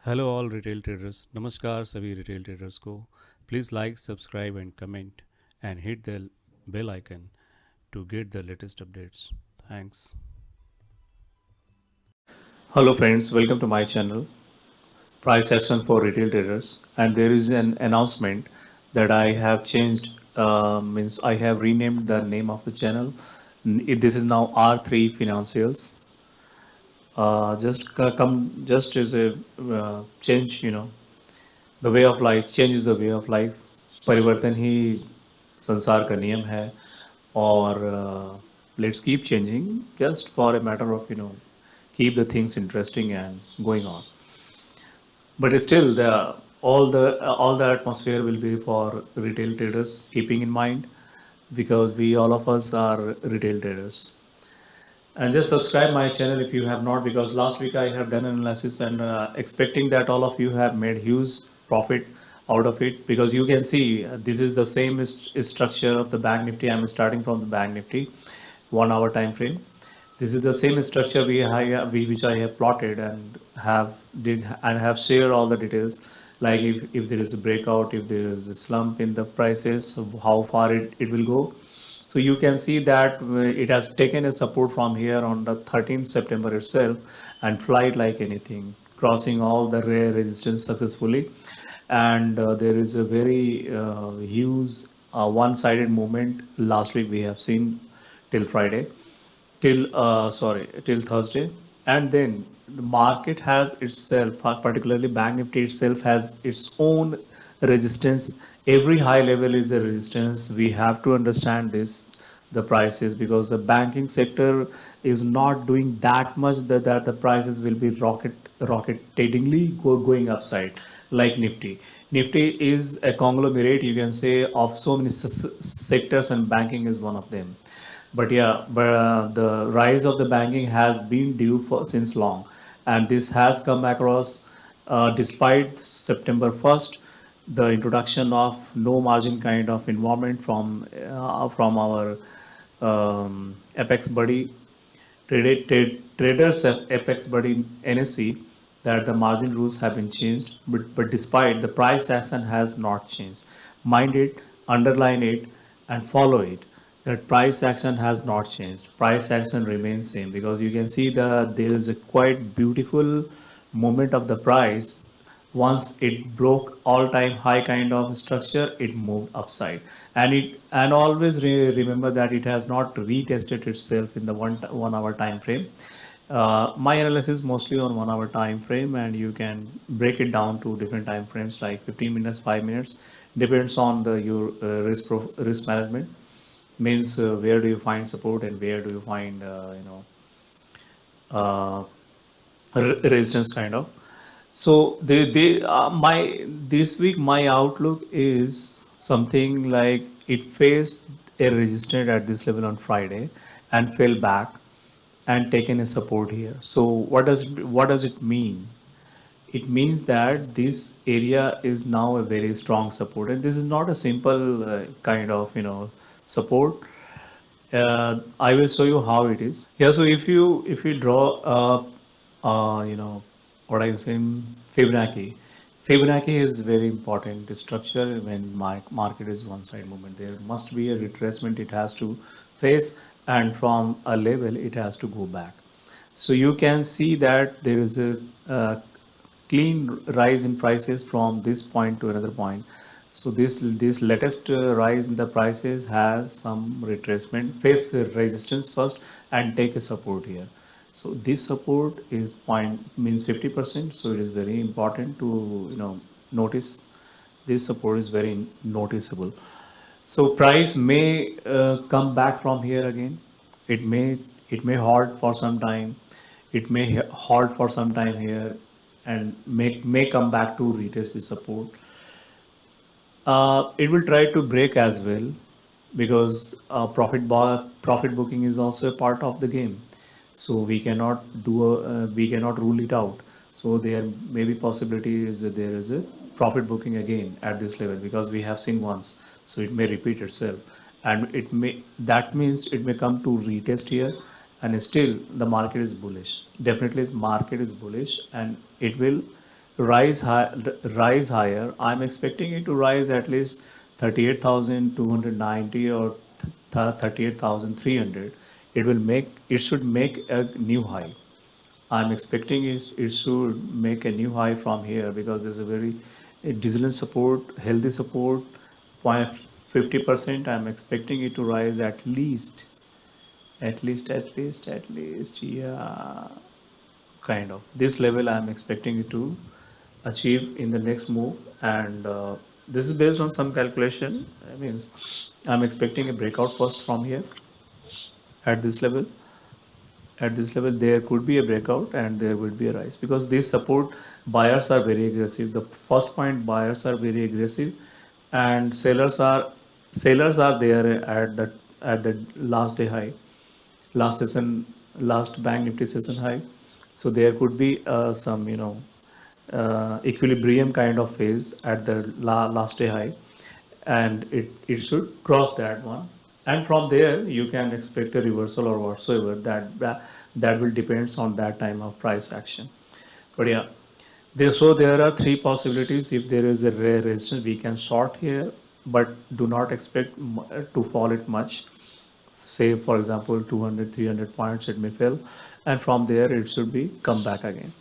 Hello all retail traders. नमस्कार सभी retail traders को। Please like subscribe and comment and hit the bell icon to get the latest updates. Thanks. Hello friends, welcome to my channel Price Action for Retail Traders, and there is an announcement that I have changed, means I have renamed the name of the channel. This is now R3 Financials. Just as a change, the way of life, change is the way of life. परिवर्तन ही संसार का नियम है, और let's keep changing just for a matter of keep the things interesting and going on. But still, all the atmosphere will be for retail traders, keeping in mind, because we all of us are retail traders. And just subscribe my channel if you have not, because last week I have done an analysis, and expecting that all of you have made huge profit out of it, because you can see this is the same structure of the bank nifty. I'm starting from the bank nifty 1 hour time frame. This is the same structure which I have plotted and have shared all the details, like if there is a breakout, if there is a slump in the prices, how far it will go. So you can see that it has taken a support from here on the 13th September itself and flight like anything, crossing all the rare resistance successfully. And there is a very huge one-sided movement last week we have seen till Friday, till Thursday. And then the market has itself, particularly Bank Nifty itself, has its own resistance. Every high level is a resistance. We have to understand this, the prices, because the banking sector is not doing that much that the prices will be rocketatingly going upside like Nifty. Nifty is a conglomerate, you can say, of so many sectors, and banking is one of them. But yeah, the rise of the banking has been due for since long, and this has come across despite September 1st, the introduction of no margin kind of environment from our Apex Buddy traders Apex Buddy NSE, that the margin rules have been changed, but despite the price action has not changed. Mind it, underline it, and follow it. That price action has not changed. Price action remains same, because you can see that there is a quite beautiful movement of the price. Once it broke all-time high kind of structure, it moved upside, and always remember that it has not retested itself in the 1 hour time frame. My analysis mostly on 1 hour time frame, and you can break it down to different time frames like 15 minutes, 5 minutes, depends on the your risk management. Means where do you find support and where do you find uh, resistance kind of. So my this week my outlook is something like it faced a resistance at this level on Friday and fell back and taken a support here. So what does it mean? It means that this area is now a very strong support, and this is not a simple kind of support. I will show you how it is. Yeah, so if you draw what I say, Fibonacci. Fibonacci is very important structure when market is one side movement. There must be a retracement it has to face, and from a level it has to go back. So you can see that there is a clean rise in prices from this point to another point. So this latest rise in the prices has some retracement, face resistance first, and take a support here. So this support is point means 50%. So it is very important to notice this support is very noticeable. So price may come back from here again. It may hold for some time. It may hold for some time here, and may come back to retest the support. It will try to break as well, because profit booking is also a part of the game. So we cannot rule it out. So there may be possibilities that there is a profit booking again at this level, because we have seen once. So it may repeat itself, and that means it may come to retest here, and still the market is bullish. Definitely, market is bullish, and it will rise higher. I'm expecting it to rise at least 38,290 or 38,300. It should make a new high. I'm expecting it should make a new high from here because there's a very resilient support, healthy support, 50%. I'm expecting it to rise at least, yeah, kind of. This level I'm expecting it to achieve in the next move, and this is based on some calculation. I means I'm expecting a breakout first from here at this level. At this level there could be a breakout and there would be a rise because these support buyers are very aggressive. The first point, buyers are very aggressive and sellers are there at the last day high, last session, last bank nifty session high. So there could be some equilibrium kind of phase at the last day high, and it should cross that one, and from there you can expect a reversal or whatsoever. That will depends on that time of price action. But yeah, there are three possibilities. If there is a rare resistance, we can short here, but do not expect to fall it much. Say for example 200 300 points it may fail, and from there it should be come back again.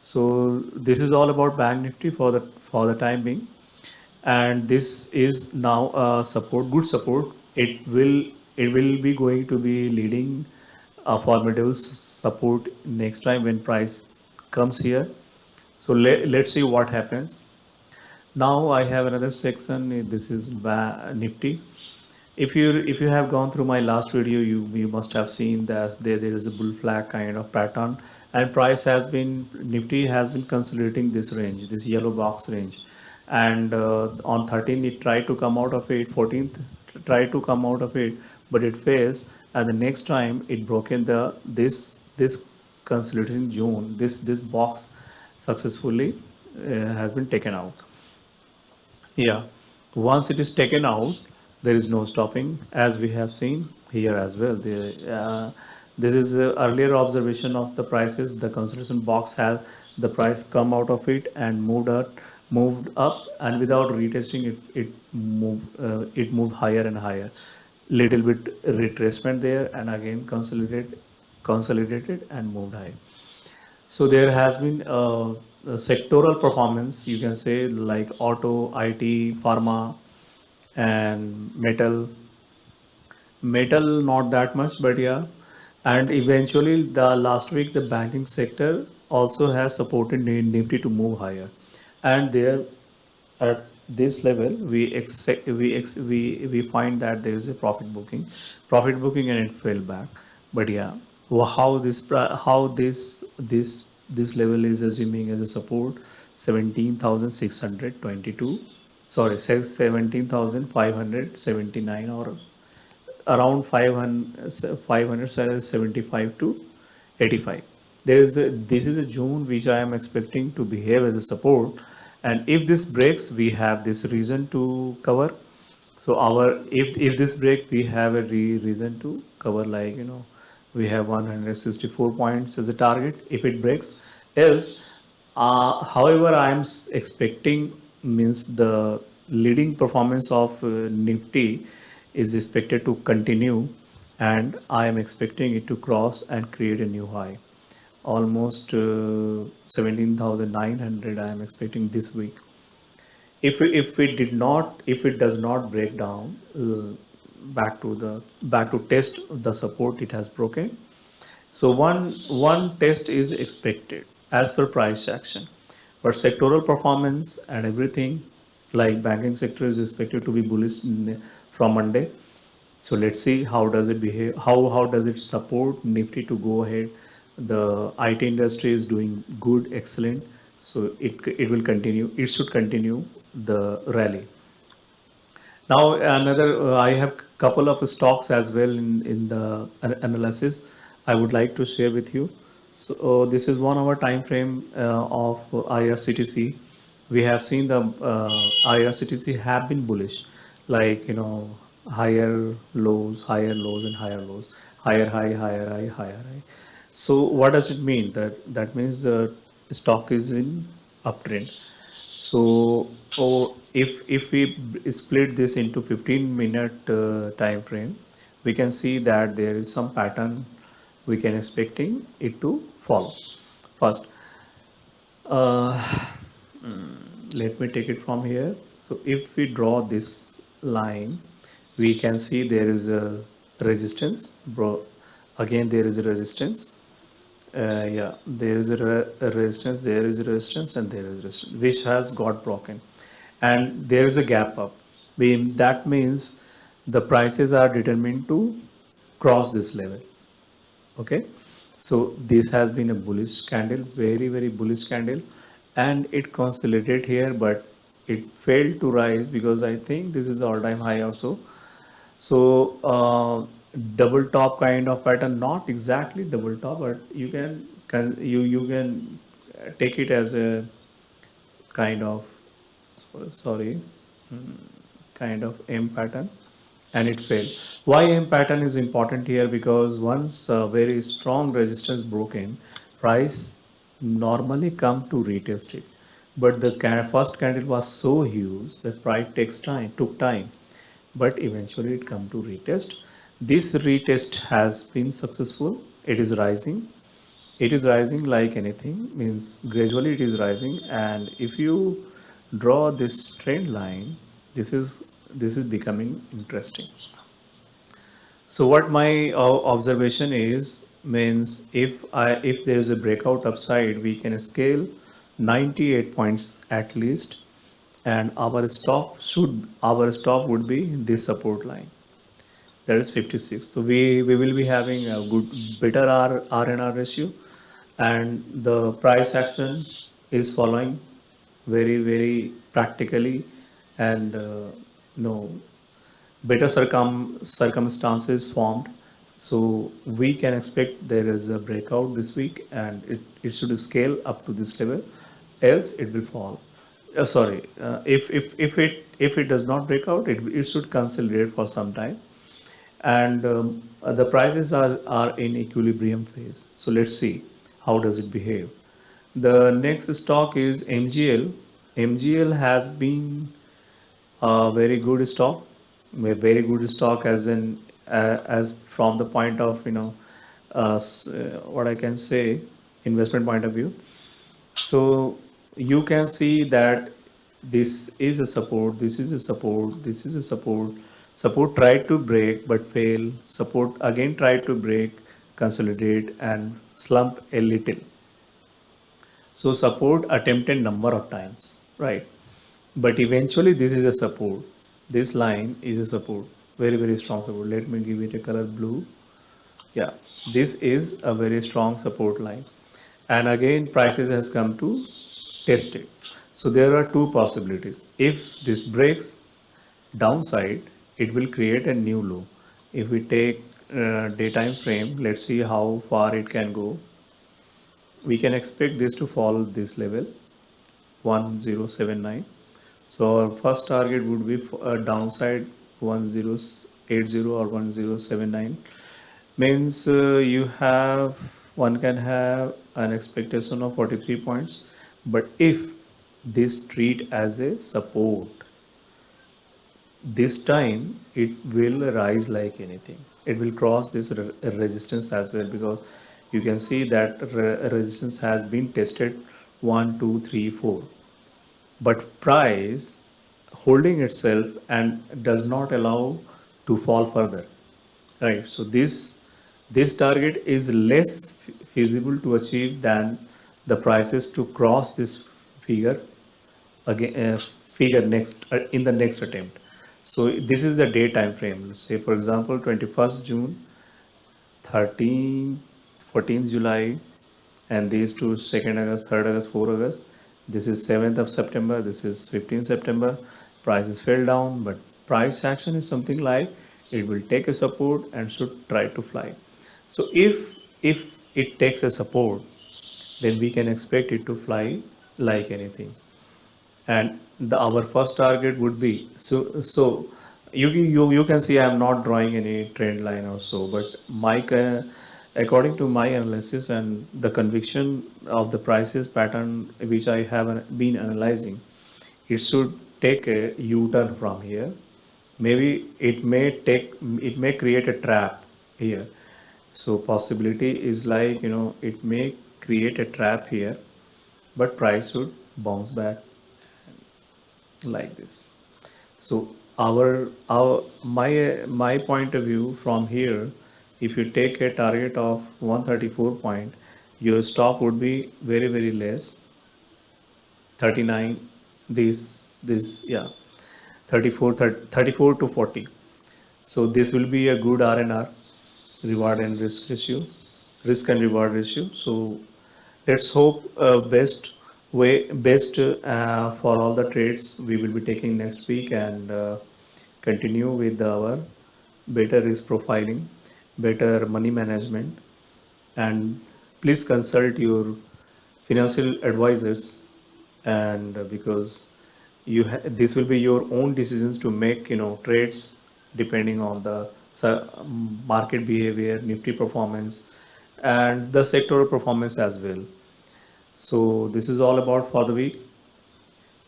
So this is all about bank nifty for the time being, and this is now support, good support. It will be going to be leading a formidable support next time when price comes here. So let's see what happens. Now I have another section. This is nifty. If you have gone through my last video, you must have seen that there is a bull flag kind of pattern, and price has been, nifty has been consolidating this range, this yellow box range, and on 13 it tried to come out of it, 14th tried to come out of it, but it fails, and the next time it broken this consolidation zone, this box successfully has been taken out. Yeah, once it is taken out, there is no stopping, as we have seen here as well. This is earlier observation of the prices. The consolidation box has the price come out of it and moved up, and without retesting it, it moved higher and higher. Little bit retracement there, and again consolidated and moved high. So there has been a sectoral performance, you can say, like auto, IT, pharma, and metal not that much, but yeah. And eventually the last week the banking sector also has supported nifty to move higher, and there at this level we find that there is a profit booking and it fell back. But yeah, how this level is assuming as a support, 17,622, sorry, 17,579, or around 575 to 85. This is a zone which I am expecting to behave as a support, and if this breaks, we have this reason to cover. So if this break, we have a reason to cover, like we have 164 points as a target if it breaks. Else, however, I am expecting, means the leading performance of Nifty is expected to continue, and I am expecting it to cross and create a new high, almost 17,900. I am expecting this week. If it does not break down back to test the support it has broken. So one test is expected as per price action, but sectoral performance and everything, like banking sector is expected to be bullish from Monday. So let's see how does it behave, how does it support Nifty to go ahead. The IT industry is doing good, excellent. So it will continue. It should continue the rally. Now another, I have couple of stocks as well in the analysis I would like to share with you. So this is 1 hour time frame of IRCTC. We have seen the IRCTC have been bullish, like higher lows and higher lows, higher high, higher high, higher high. So what does it mean? That means the stock is in uptrend. So if we split this into 15-minute time frame, we can see that there is some pattern we can expecting it to follow. First, uh, let me take it from here. So if we draw this line, we can see there is a resistance, bro. Again, there is a resistance. Yeah, there is a resistance, there is a resistance, and there is resistance, which has got broken. And there is a gap up. That means the prices are determined to cross this level. Okay, so this has been a bullish candle, very very bullish candle, and it consolidated here, but it failed to rise because I think this is all-time high also. So double top kind of pattern, not exactly double top, but you can take it as a kind of, sorry, kind of M pattern, and it failed. Why M pattern is important here? Because once a very strong resistance broken, price normally come to retest it. But the first candle was so huge that price took time, but eventually it come to retest. This retest has been successful. It is rising. It is rising like anything, means gradually it is rising, and if you draw this trend line, this is becoming interesting. So what my observation is, means if there is a breakout upside, we can scale 98 points at least, and our stop would be this support line, that is 56. So we will be having a good better R&R ratio, and the price action is following very very practically, and no better circumstances formed. So we can expect there is a breakout this week, and it should scale up to this level, else it will fall. Sorry, if it does not break out, it should consolidate for some time, and the prices are in equilibrium phase. So let's see how does it behave. The next stock is MGL. MGL has been a very good stock, a very good stock as from the point of what I can say, investment point of view. So you can see that this is a support, this is a support, this is a support. Support tried to break but fail. Support again tried to break, consolidate, and slump a little. So support attempted number of times, right? But eventually this is a support. This line is a support, very very strong support. Let me give it a color blue. Yeah, this is a very strong support line, and again prices has come to test it. So there are two possibilities. If this breaks downside, it will create a new low. If we take daytime frame, let's see how far it can go. We can expect this to fall this level 1079. So our first target would be a downside 1080 or 1079. Means you have one can have an expectation of 43 points, but if this treat as a support, this time it will rise like anything. It will cross this resistance as well, because you can see that resistance has been tested 1 2 3 4, but price holding itself and does not allow to fall further, right? So this target is less feasible to achieve than the prices to cross this figure again, figure next in the next attempt. So this is the day time frame. Say for example 21st June, 13th, 14th July, and these two, 2nd August, 3rd August, 4th August. This is 7th of September, this is 15th September. Prices fell down, but price action is something like it will take a support and should try to fly. So if it takes a support, then we can expect it to fly like anything. And our first target would be, you can see I'm not drawing any trend line or so, but my According to my analysis and the conviction of the prices pattern which I have been analyzing, it should take a U-turn from here. Maybe it may create a trap here. So possibility is like, it may create a trap here, but price should bounce back like this. So my point of view from here, if you take a target of 134 point, your stop would be very very less, 39, this yeah, 34 34 to 40. So this will be a good R&R, reward and risk ratio, risk and reward ratio. So let's hope best for all the trades we will be taking next week, and continue with our better risk profiling, better money management, and please consult your financial advisors, and because this will be your own decisions to make, trades depending on the market behavior, nifty performance, and the sectoral performance as well. So this is all about for the week.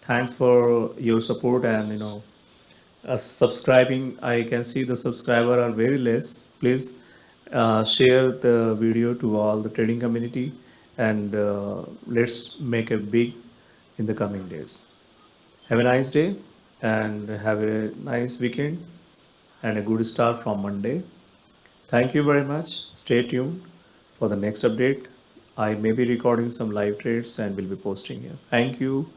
Thanks for your support, and subscribing. I can see the subscriber are very less. Please share the video to all the trading community, and let's make a big in the coming days. Have a nice day, and have a nice weekend, and a good start from Monday. Thank you very much. Stay tuned for the next update. I may be recording some live trades and will be posting here. Thank you.